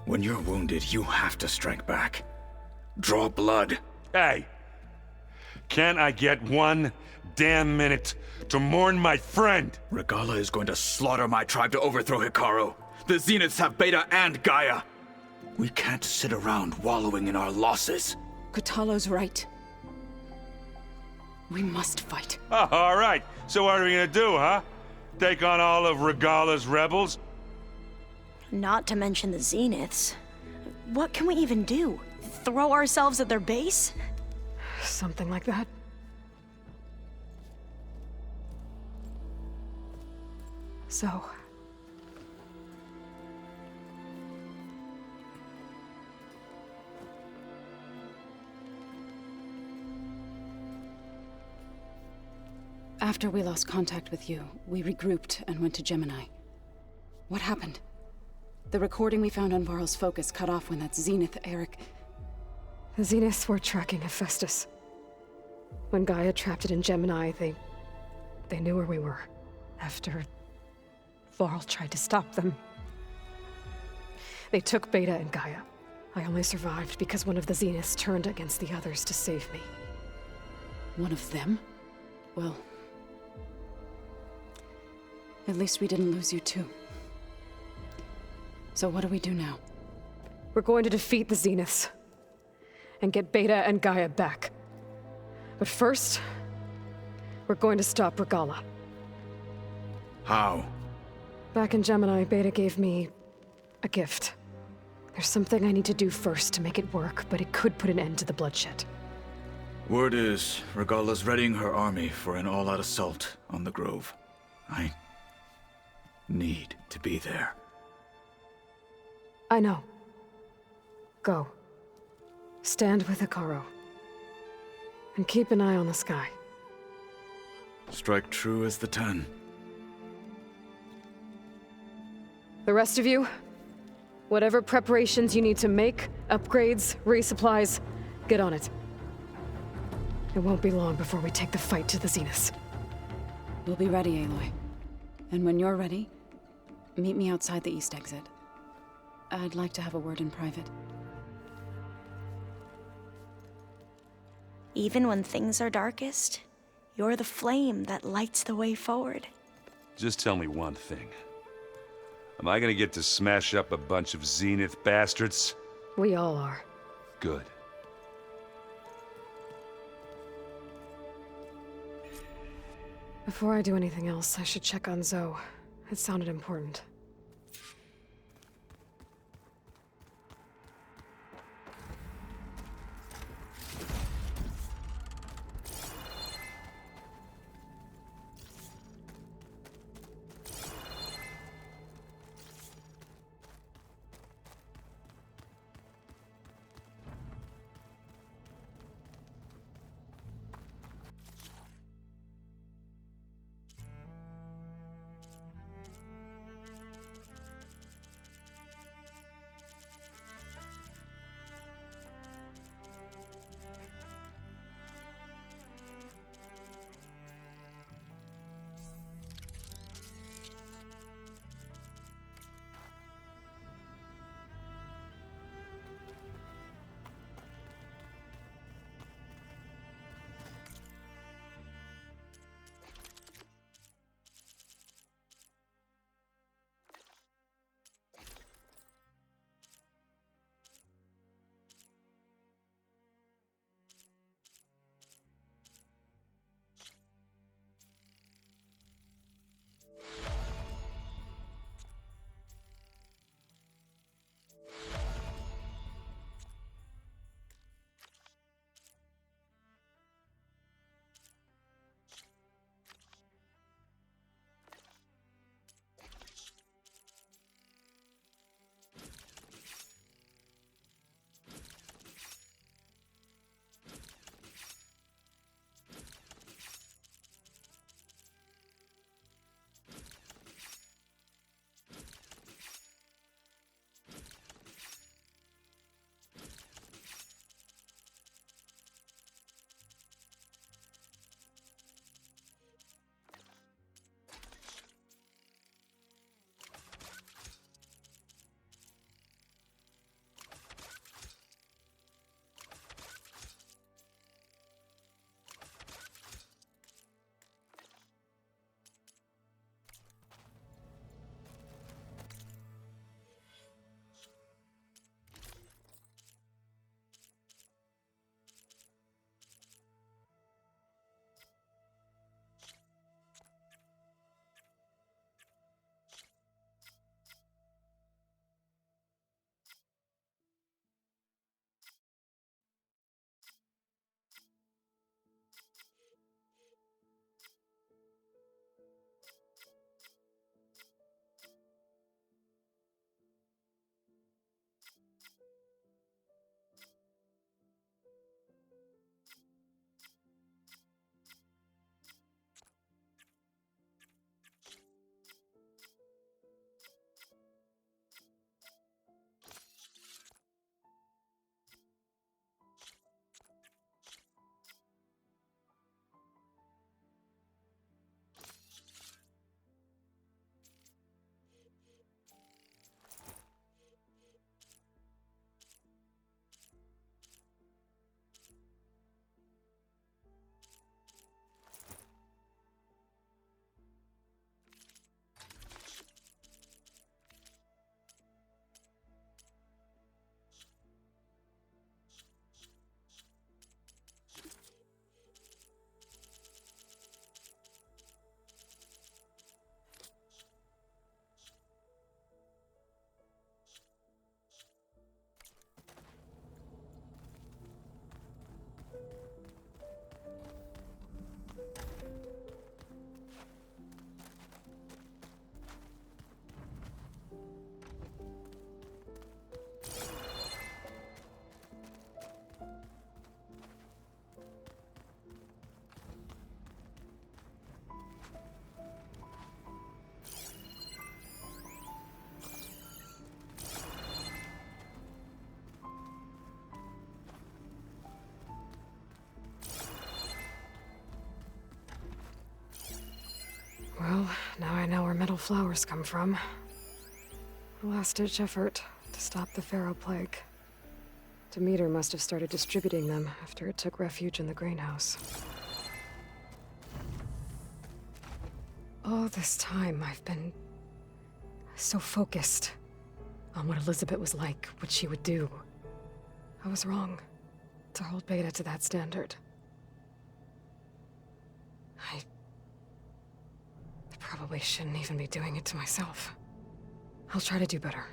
When you're wounded, you have to strike back. Draw blood. Hey! Can't I get one damn minute to mourn my friend? Regala is going to slaughter my tribe to overthrow Hikaru. The Zeniths have Beta and Gaia. We can't sit around wallowing in our losses. Kotallo's right. We must fight. Oh, all right. So what are we gonna do, huh? Take on all of Regala's rebels? Not to mention the Zeniths. What can we even do? Throw ourselves at their base? Something like that. So... After we lost contact with you, we regrouped and went to Gemini. What happened? The recording we found on Varl's focus cut off when that Zenith Eric... The Zeniths were tracking Hephaestus. When Gaia trapped it in Gemini, they knew where we were. After Varl tried to stop them. They took Beta and Gaia. I only survived because one of the Zeniths turned against the others to save me. One of them? Well... at least we didn't lose you too. So what do we do now? We're going to defeat the Zeniths. And get Beta and Gaia back. But first, we're going to stop Regala. How? Back in Gemini, Beta gave me a gift. There's something I need to do first to make it work, but it could put an end to the bloodshed. Word is, Regala's readying her army for an all-out assault on the Grove. I need to be there. I know. Go. Stand with Hikaru. And keep an eye on the sky. Strike true as the 10. The rest of you, whatever preparations you need to make, upgrades, resupplies, get on it. It won't be long before we take the fight to the Zeniths. We'll be ready, Aloy. And when you're ready, meet me outside the east exit. I'd like to have a word in private. Even when things are darkest, you're the flame that lights the way forward. Just tell me one thing. Am I gonna get to smash up a bunch of Zenith bastards? We all are. Good. Before I do anything else, I should check on Zoe. It sounded important. petal flowers come from. A last-ditch effort to stop the Pharaoh plague. Demeter must have started distributing them after it took refuge in the greenhouse. All this time, I've been so focused on what Elizabeth was like, what she would do. I was wrong to hold Beta to that standard. I probably shouldn't even be doing it to myself. I'll try to do better.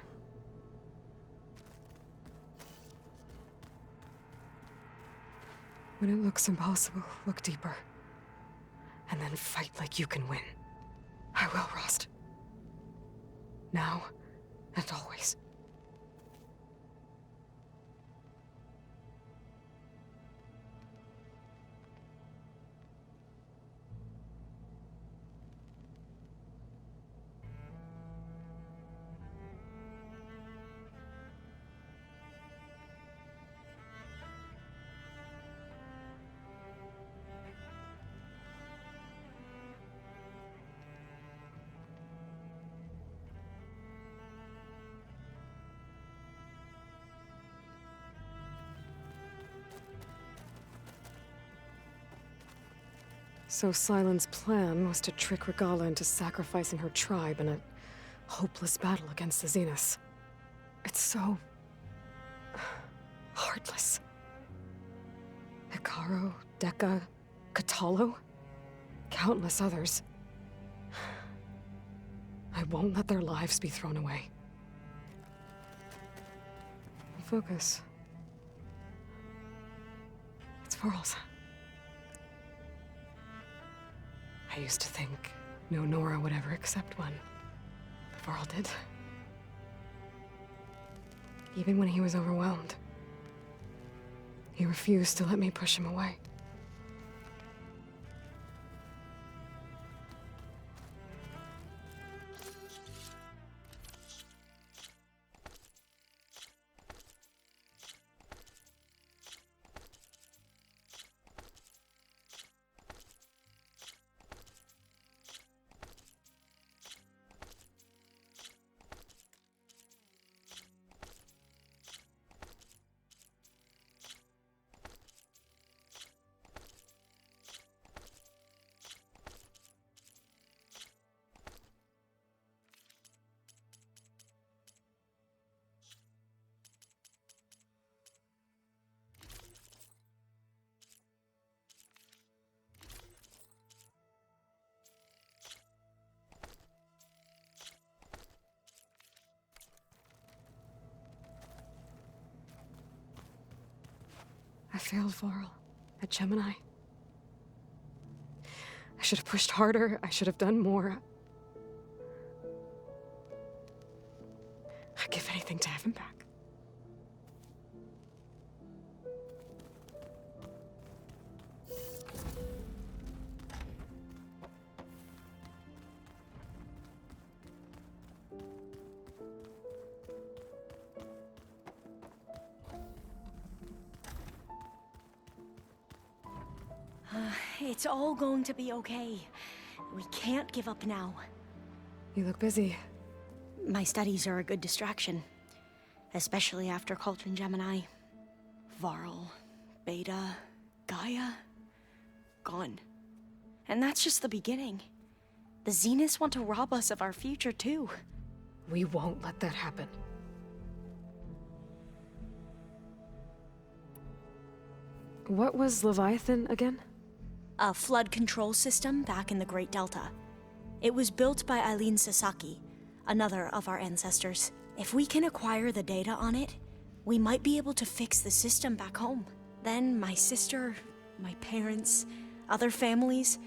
When it looks impossible, look deeper. And then fight like you can win. I will, Rost. Now and always. So Slyland's plan was to trick Regalla into sacrificing her tribe in a hopeless battle against the Zeniths. It's so... heartless. Hikaru, Dekka, Katalo, countless others. I won't let their lives be thrown away. Focus. It's Varl's. I used to think no Nora would ever accept one. But Varl did. Even when he was overwhelmed. He refused to let me push him away. I failed Varl at Gemini. I should have pushed harder. I should have done more. I'd give anything to have him back. It's all going to be okay. We can't give up now. You look busy. My studies are a good distraction. Especially after Cauldron Gemini. Varl, Beta, Gaia... gone. And that's just the beginning. The Zeniths want to rob us of our future, too. We won't let that happen. What was Leviathan again? A flood control system back in the Great Delta. It was built by Eileen Sasaki, another of our ancestors. If we can acquire the data on it, we might be able to fix the system back home. Then my sister, my parents, other families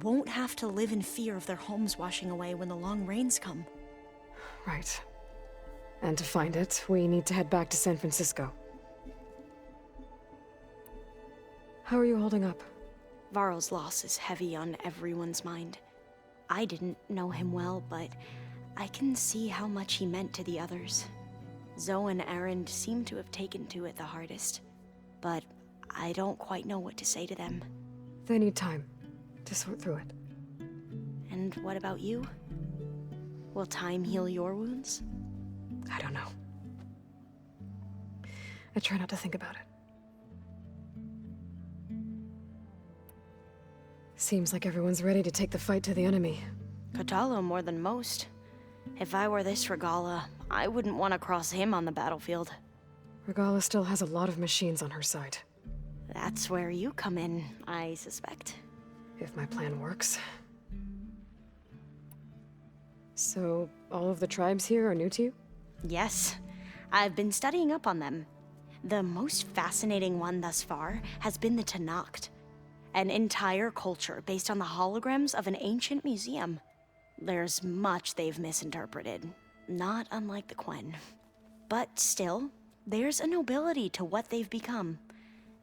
won't have to live in fear of their homes washing away when the long rains come. Right. And to find it, we need to head back to San Francisco. How are you holding up? Varl's loss is heavy on everyone's mind. I didn't know him well, but I can see how much he meant to the others. Zoe and Erend seem to have taken to it the hardest, but I don't quite know what to say to them. They need time to sort through it. And what about you? Will time heal your wounds? I don't know. I try not to think about it. Seems like everyone's ready to take the fight to the enemy. Kotallo more than most. If I were this Regala, I wouldn't want to cross him on the battlefield. Regala still has a lot of machines on her side. That's where you come in, I suspect. If my plan works. So, all of the tribes here are new to you? Yes, I've been studying up on them. The most fascinating one thus far has been the Tenakth, an entire culture based on the holograms of an ancient museum. There's much they've misinterpreted, not unlike the Quen. But still, there's a nobility to what they've become.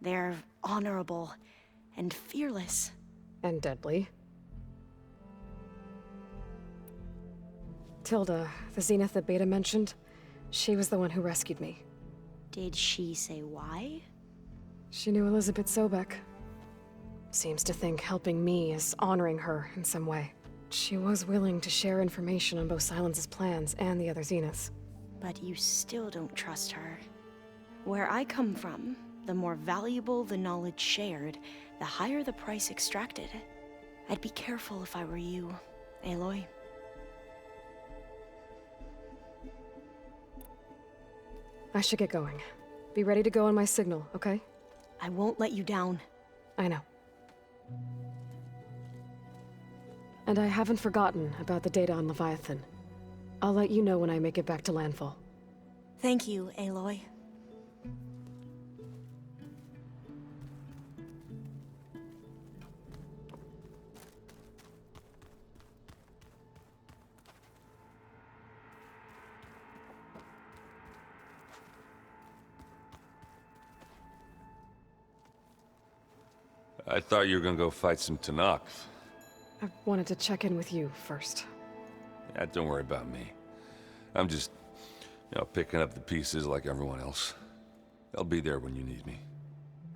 They're honorable and fearless. And deadly. Tilda, the Zenith that Beta mentioned, she was the one who rescued me. Did she say why? She knew Elizabeth Sobek. Seems to think helping me is honoring her in some way. She was willing to share information on both Silence's plans and the other Zeniths. But you still don't trust her. Where I come from, the more valuable the knowledge shared, the higher the price extracted. I'd be careful if I were you, Aloy. I should get going. Be ready to go on my signal, okay? I won't let you down. I know. And I haven't forgotten about the data on Leviathan. I'll let you know when I make it back to landfall. Thank you, Aloy. I thought you were gonna go fight some Tenakth. I wanted to check in with you first. Yeah, don't worry about me. I'm just, picking up the pieces like everyone else. They'll be there when you need me.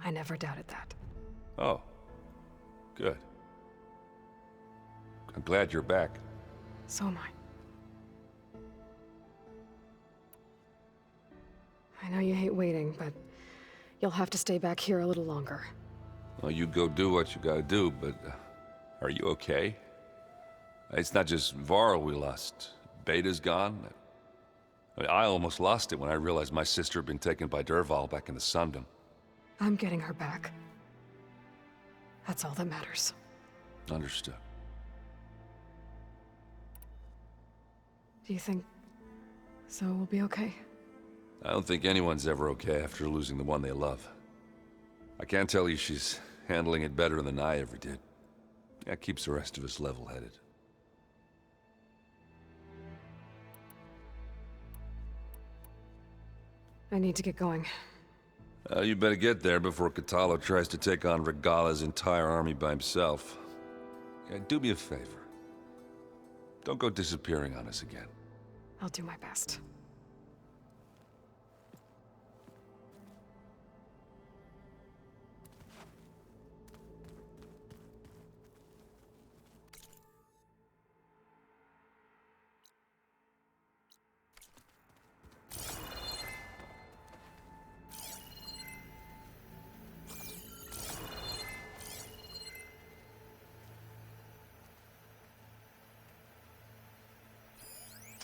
I never doubted that. Oh, good. I'm glad you're back. So am I. I know you hate waiting, but you'll have to stay back here a little longer. Well, you go do what you gotta do, but are you okay? It's not just Varl we lost. Beta's gone. I almost lost it when I realized my sister had been taken by Dervahl back in the Sundom. I'm getting her back. That's all that matters. Understood. Do you think Zo will be okay? I don't think anyone's ever okay after losing the one they love. I can't tell you she's handling it better than I ever did. That keeps the rest of us level-headed. I need to get going. You better get there before Kotallo tries to take on Regala's entire army by himself. Do me a favor. Don't go disappearing on us again. I'll do my best.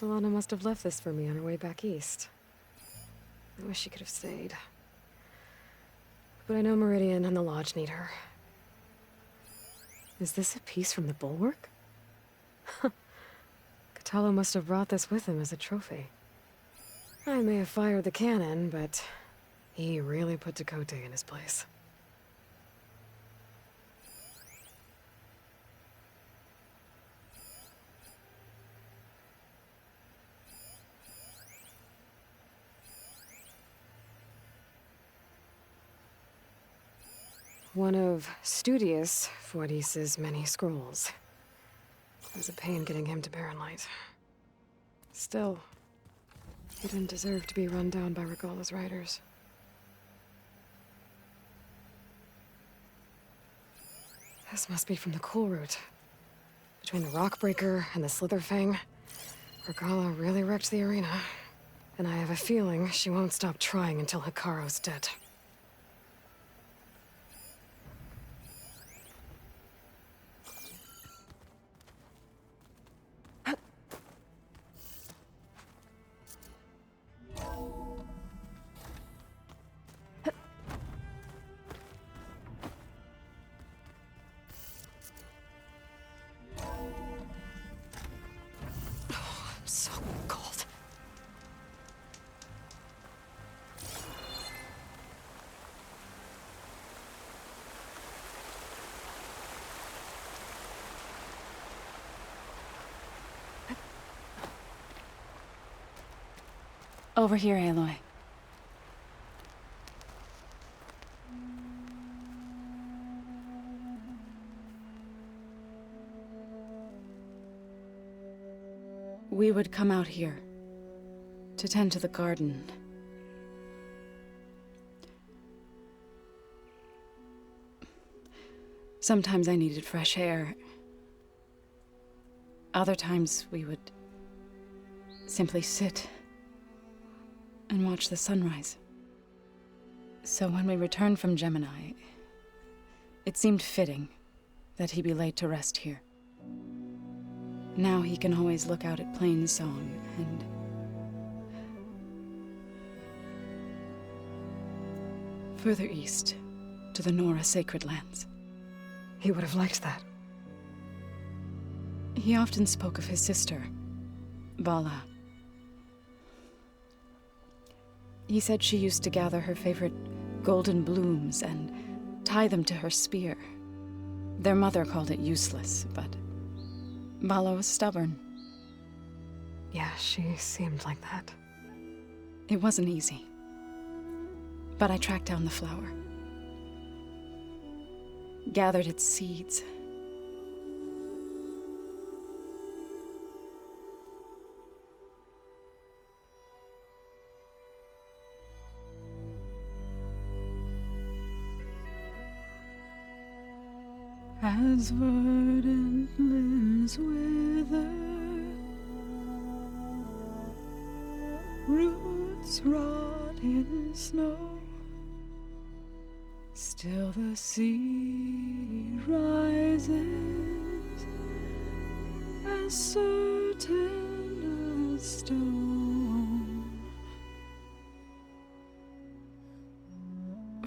Alana must have left this for me on her way back east. I wish she could have stayed. But I know Meridian and the Lodge need her. Is this a piece from the bulwark? Kotallo must have brought this with him as a trophy. I may have fired the cannon, but he really put Tekotteh in his place. One of Studious Fortis's many scrolls. It was a pain getting him to Barren Light. Still, he didn't deserve to be run down by Regala's riders. This must be from the Cool Route. Between the Rockbreaker and the Slitherfang, Regala really wrecked the arena. And I have a feeling she won't stop trying until Hikaru's dead. I'm so cold. Over here, Aloy. We would come out here to tend to the garden. Sometimes I needed fresh air. Other times we would simply sit and watch the sunrise. So when we returned from Gemini, it seemed fitting that he be laid to rest here. Now he can always look out at Plainsong and... further east, to the Nora Sacred Lands. He would have liked that. He often spoke of his sister, Bala. He said she used to gather her favorite golden blooms and tie them to her spear. Their mother called it useless, but Bala was stubborn. Yeah, she seemed like that. It wasn't easy. But I tracked down the flower. Gathered its seeds. As verdant limbs wither, roots rot in snow, still the sea rises, as certain as stone.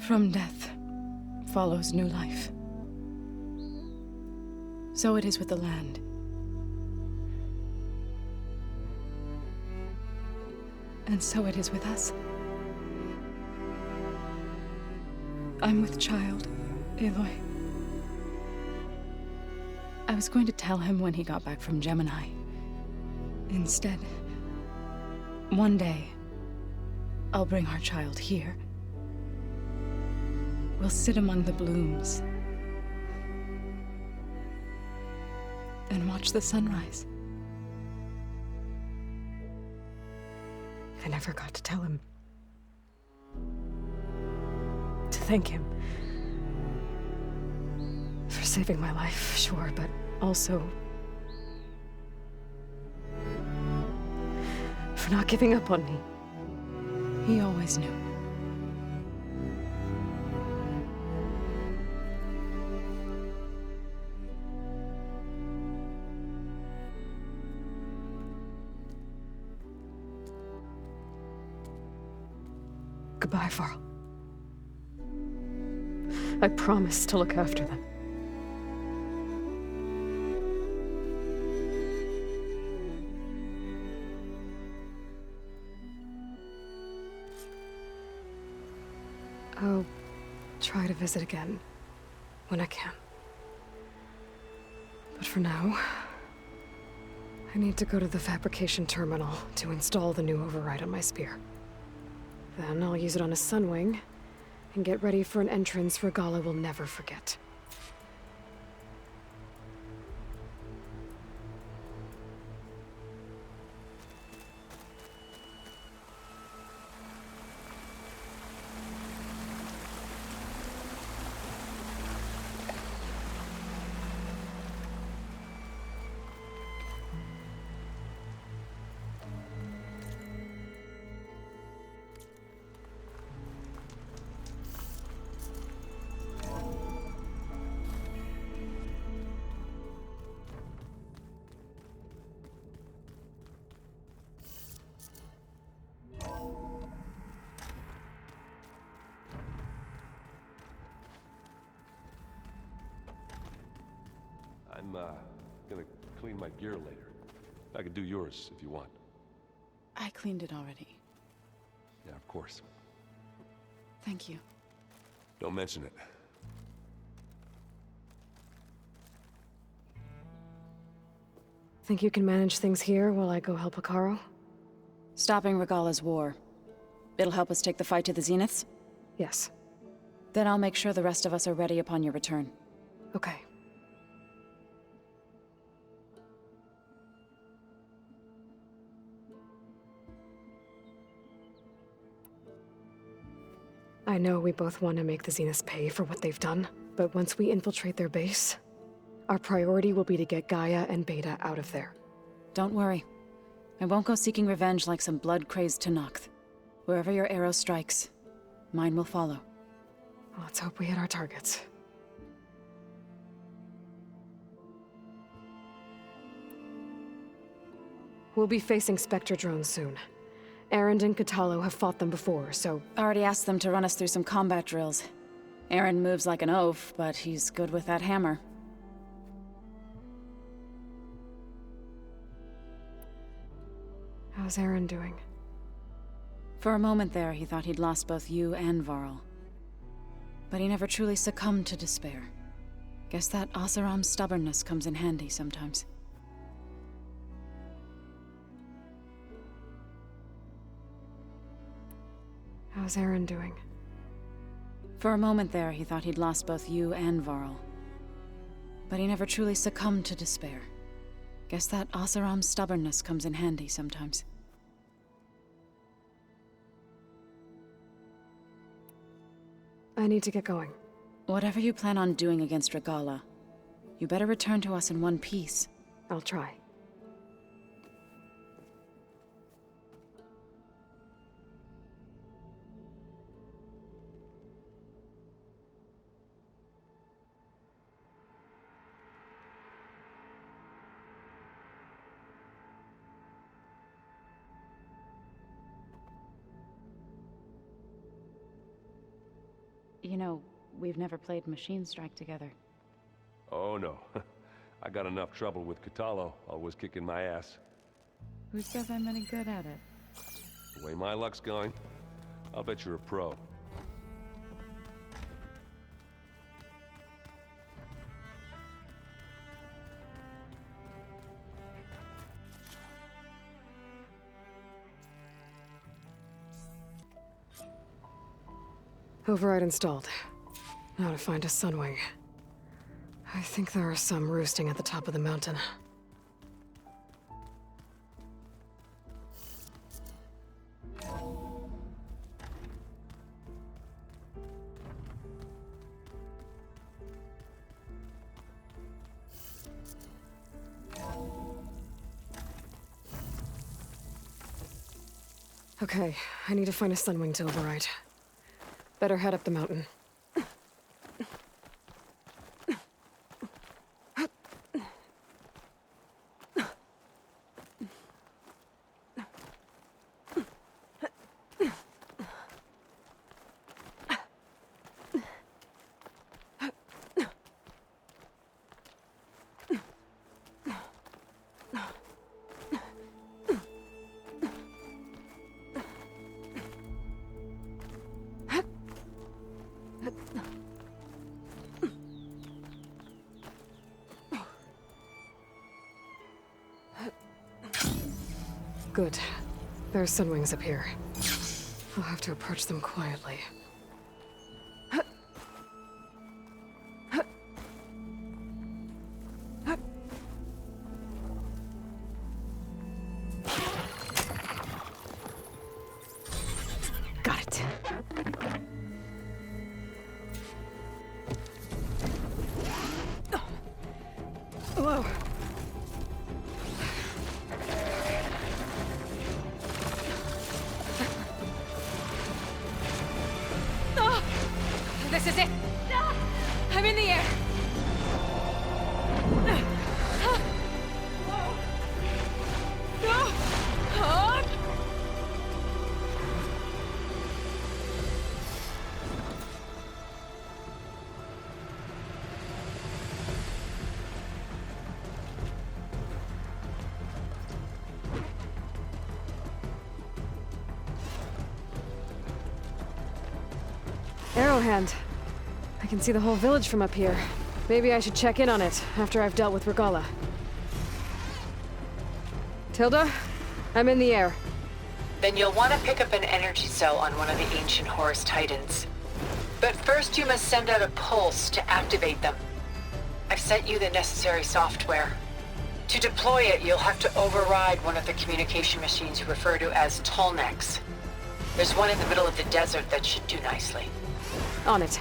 From death follows new life. So it is with the land. And so it is with us. I'm with child, Aloy. I was going to tell him when he got back from Gemini. Instead, one day, I'll bring our child here. We'll sit among the blooms and watch the sunrise. I never got to tell him. To thank him. For saving my life, sure, but also... for not giving up on me. He always knew. Goodbye, Varl. I promise to look after them. I'll try to visit again when I can. But for now, I need to go to the fabrication terminal to install the new override on my spear. Then I'll use it on a Sunwing, and get ready for an entrance Regala will never forget. I'm, gonna clean my gear later. I can do yours if you want. I cleaned it already. Yeah, of course. Thank you. Don't mention it. Think you can manage things here while I go help Akaro? Stopping Regalla's war. It'll help us take the fight to the Zeniths? Yes. Then I'll make sure the rest of us are ready upon your return. Okay. I know we both want to make the Zeniths pay for what they've done, but once we infiltrate their base, our priority will be to get Gaia and Beta out of there. Don't worry. I won't go seeking revenge like some blood-crazed Tenakth. Wherever your arrow strikes, mine will follow. Let's hope we hit our targets. We'll be facing Spectre drones soon. Erend and Katalo have fought them before, so... Already asked them to run us through some combat drills. Aaron moves like an oaf, but he's good with that hammer. How's Aaron doing? For a moment there, he thought he'd lost both you and Varl. But he never truly succumbed to despair. Guess that Oseram's stubbornness comes in handy sometimes. How's Aaron doing? For a moment there, he thought he'd lost both you and Varl. But he never truly succumbed to despair. Guess that Oseram's stubbornness comes in handy sometimes. I need to get going. Whatever you plan on doing against Regalla, you better return to us in one piece. I'll try. You know, we've never played Machine Strike together. Oh no. I got enough trouble with Katalo, always kicking my ass. Who says I'm any good at it? The way my luck's going, I'll bet you're a pro. Override installed. Now to find a Sunwing. I think there are some roosting at the top of the mountain. Okay, I need to find a Sunwing to override. Better head up the mountain. Good. There are Sunwings up here. I'll have to approach them quietly. Got it. Whoa. This is it! I'm in the air! Arrowhand. I can see the whole village from up here. Maybe I should check in on it after I've dealt with Regala. Tilda? I'm in the air. Then you'll want to pick up an energy cell on one of the ancient Horus Titans. But first you must send out a pulse to activate them. I've sent you the necessary software. To deploy it, you'll have to override one of the communication machines you refer to as Tallnecks. There's one in the middle of the desert that should do nicely. On it.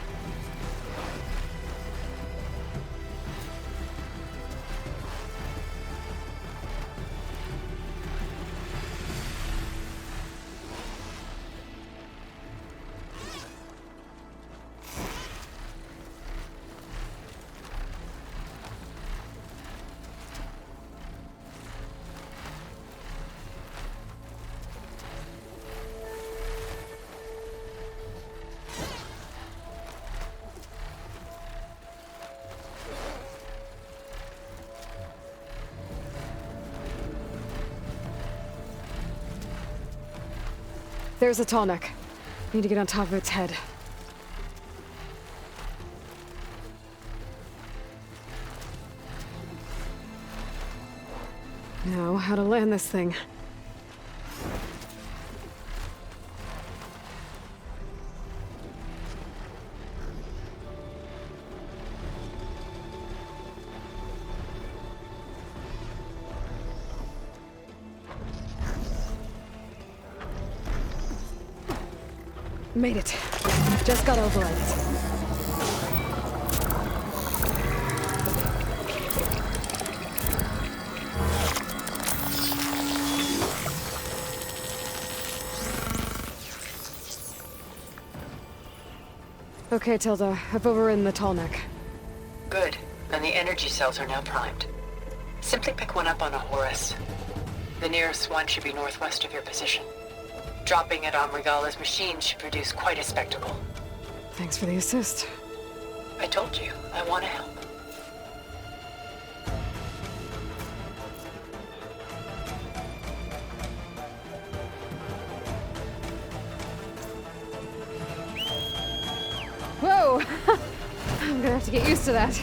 There's a Tallneck. Need to get on top of its head. Now, how to land this thing. Made it. Just got overrides. Okay, Tilda. I've overridden the Tallneck. Good. And the energy cells are now primed. Simply pick one up on a Horus. The nearest one should be northwest of your position. Dropping it on Regala's machine should produce quite a spectacle. Thanks for the assist. I told you, I want to help. Whoa! I'm gonna have to get used to that.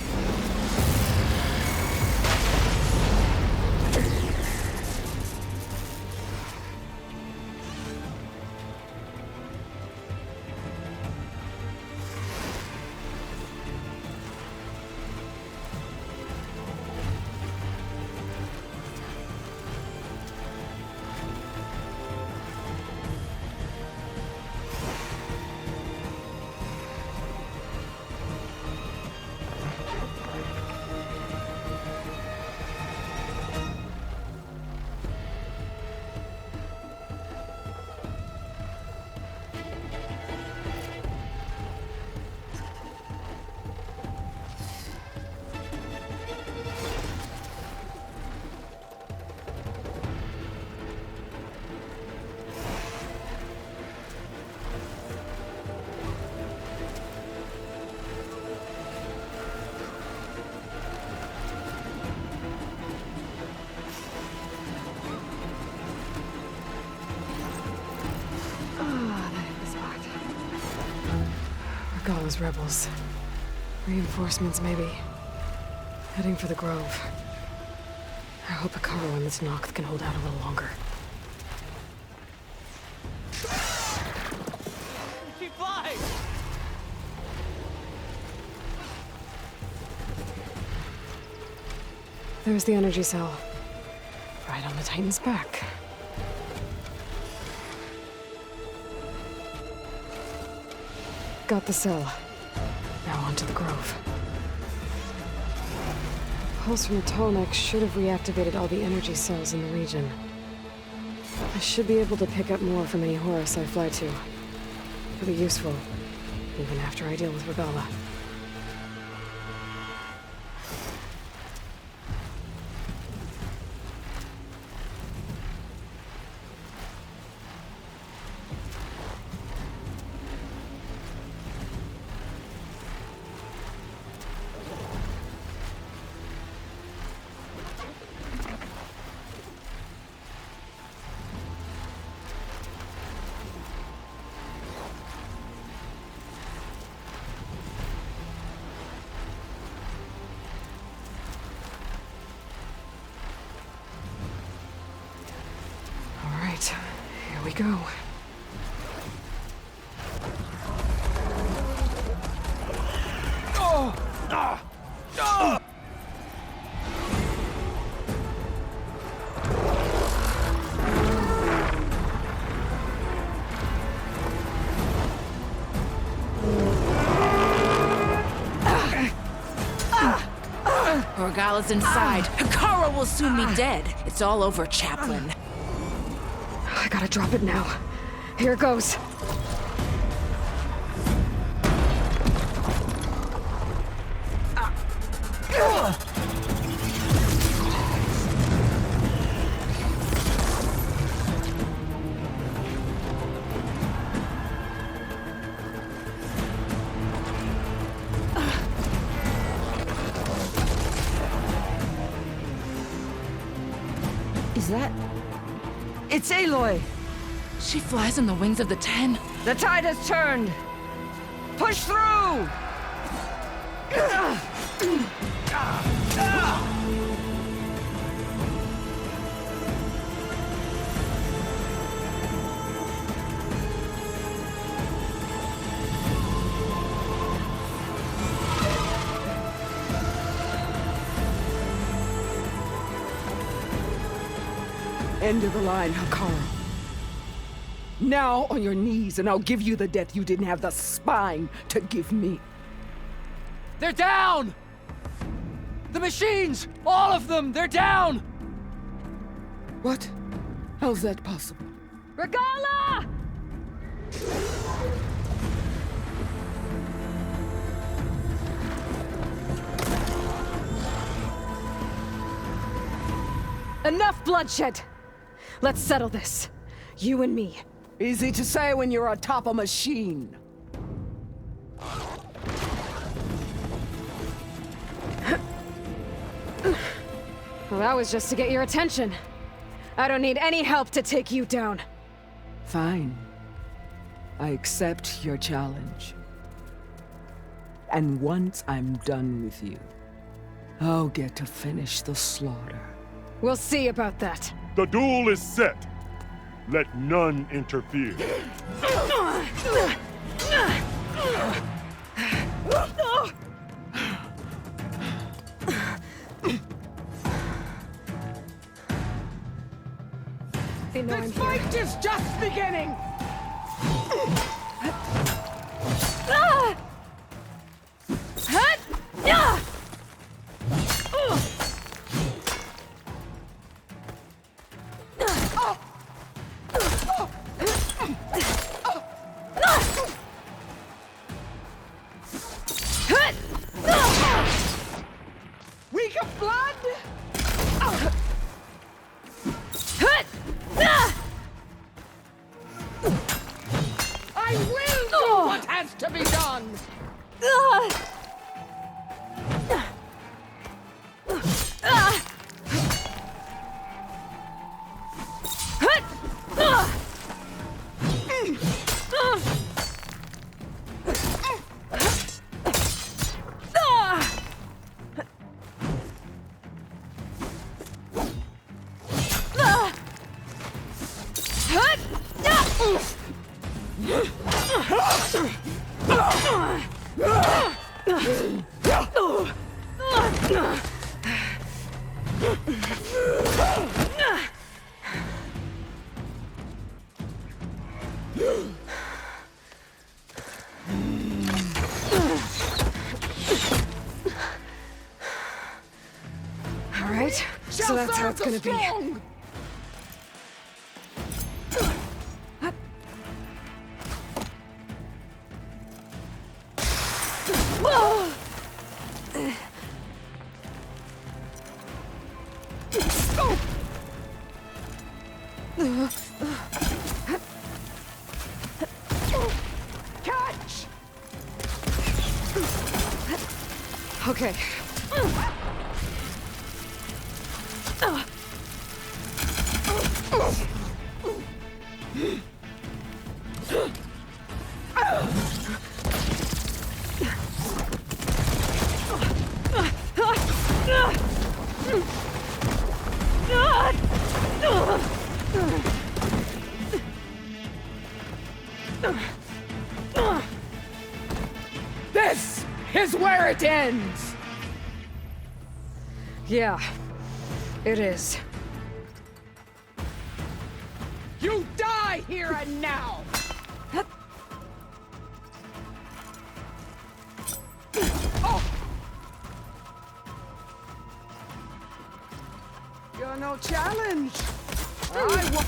Regala's rebels. Reinforcements, maybe. Heading for the Grove. I hope Akaro and this Noct can hold out a little longer. She flies! There's the energy cell. Right on the Titan's back. Got the cell. Now onto the Grove. Pulse from the Tallneck should have reactivated all the energy cells in the region. I should be able to pick up more from any Horus I fly to. It'll be useful, even after I deal with Regala. go. Orgala's inside. Hikara will soon be dead. It's all over, Chaplain. I gotta drop it now. Here goes. Is that... It's Aloy! She flies on the wings of the 10. The tide has turned! Push through! End of the line, Hikara. Now on your knees, and I'll give you the death you didn't have the spine to give me. They're down! The machines! All of them! They're down! What? How's that possible? Regala! Enough bloodshed! Let's settle this. You and me. Easy to say when you're atop a machine. Well, that was just to get your attention. I don't need any help to take you down. Fine. I accept your challenge. And once I'm done with you, I'll get to finish the slaughter. We'll see about that. The duel is set. Let none interfere. They know I'm This here. fight is just beginning! Week of blood? I will do what has to be done! All right, so that's how it's gonna be. Catch! Okay. This is where it ends! Yeah, it is. You die here and now! Oh. You're no challenge. I will.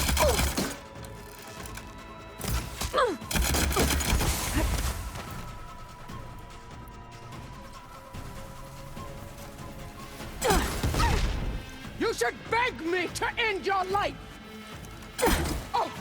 You should beg me to end your life! Oh.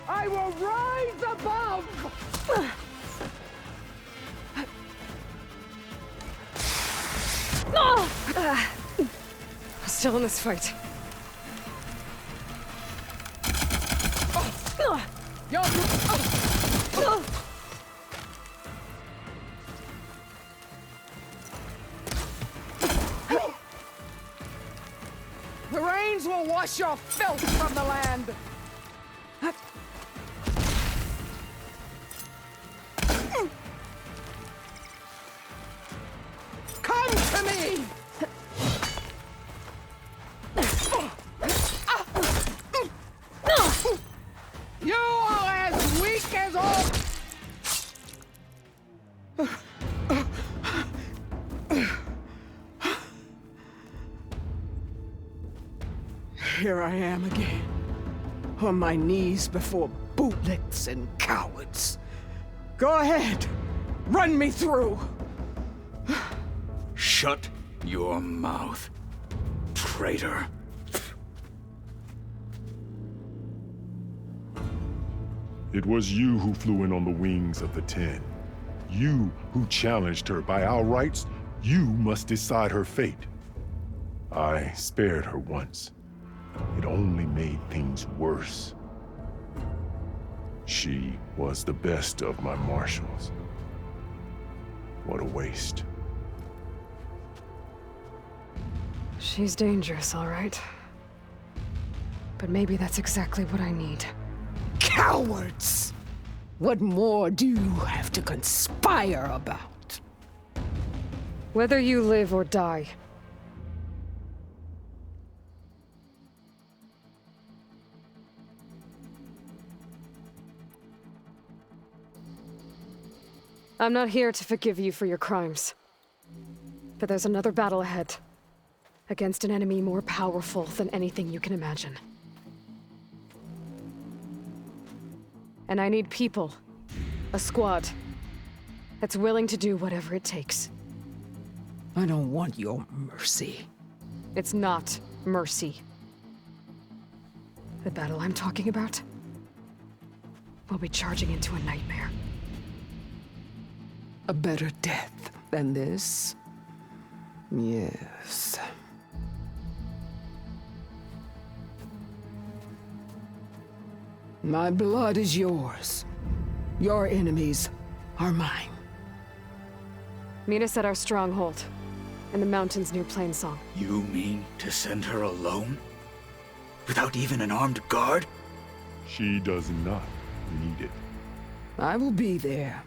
I will rise above! Still in this fight. The rains will wash your filth from the land! Come to me! You are as weak as all... Here I am again, on my knees before bootlicks and cowards. Go ahead, run me through. Shut your mouth, traitor. It was you who flew in on the wings of the 10. You who challenged her by our rights. You must decide her fate. I spared her once. It only made things worse. She was the best of my marshals. What a waste. She's dangerous, all right. But maybe that's exactly what I need. Cowards! What more do you have to conspire about? Whether you live or die. I'm not here to forgive you for your crimes. But there's another battle ahead. Against an enemy more powerful than anything you can imagine. And I need people. A squad. That's willing to do whatever it takes. I don't want your mercy. It's not mercy. The battle I'm talking about will be charging into a nightmare. A better death than this? Yes. My blood is yours. Your enemies are mine. Meet us at our stronghold, in the mountains near Plainsong. You mean to send her alone? Without even an armed guard? She does not need it. I will be there.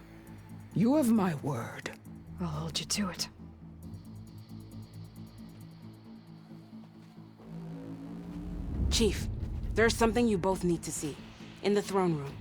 You have my word. I'll hold you to it. Chief, there's something you both need to see. In the throne room.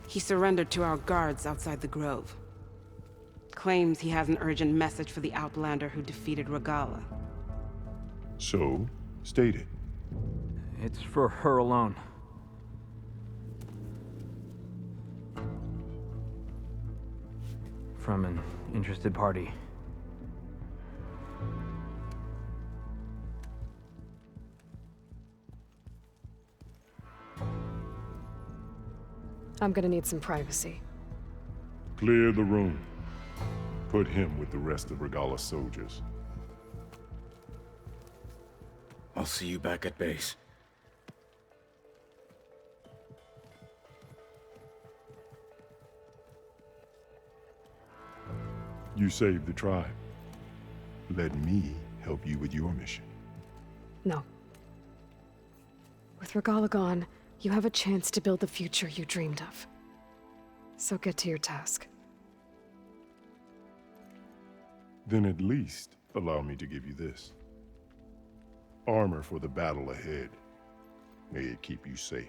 He surrendered to our guards outside the grove. Claims he has an urgent message for the Outlander who defeated Regala. So, state it. It's for her alone. from an interested party. I'm gonna need some privacy. Clear the room. Put him with the rest of Regalla's soldiers. I'll see you back at base. You saved the tribe. Let me help you with your mission. No. With Regalla gone, you have a chance to build the future you dreamed of. So get to your task. Then at least allow me to give you this. Armor for the battle ahead. May it keep you safe.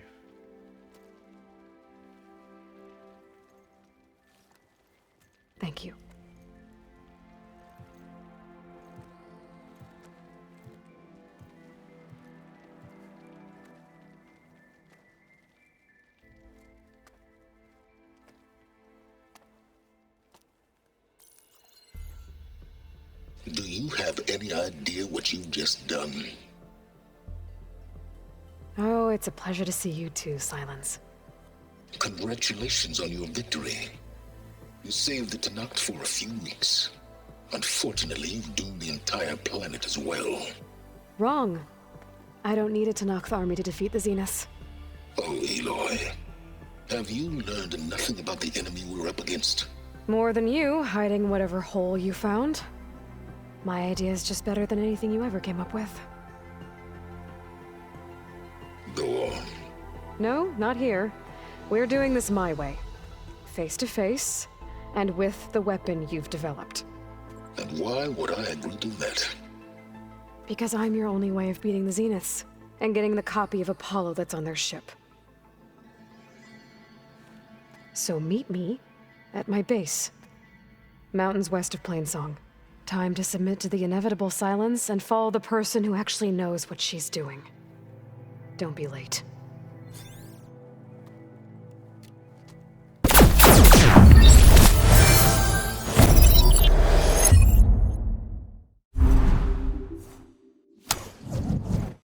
Thank you. Do you have any idea what you've just done? Oh, it's a pleasure to see you too, Silence. Congratulations on your victory. You saved the Tenakth for a few weeks. Unfortunately, you've doomed the entire planet as well. Wrong. I don't need a Tenakth army to defeat the Zeniths. Oh, Aloy. Have you learned nothing about the enemy we're up against? More than you, hiding whatever hole you found. My idea is just better than anything you ever came up with. Go on. No, not here. We're doing this my way. Face to face, and with the weapon you've developed. And why would I agree to that? Because I'm your only way of beating the Zeniths, and getting the copy of Apollo that's on their ship. So meet me at my base. Mountains west of Plainsong. Time to submit to the inevitable silence and follow the person who actually knows what she's doing. Don't be late.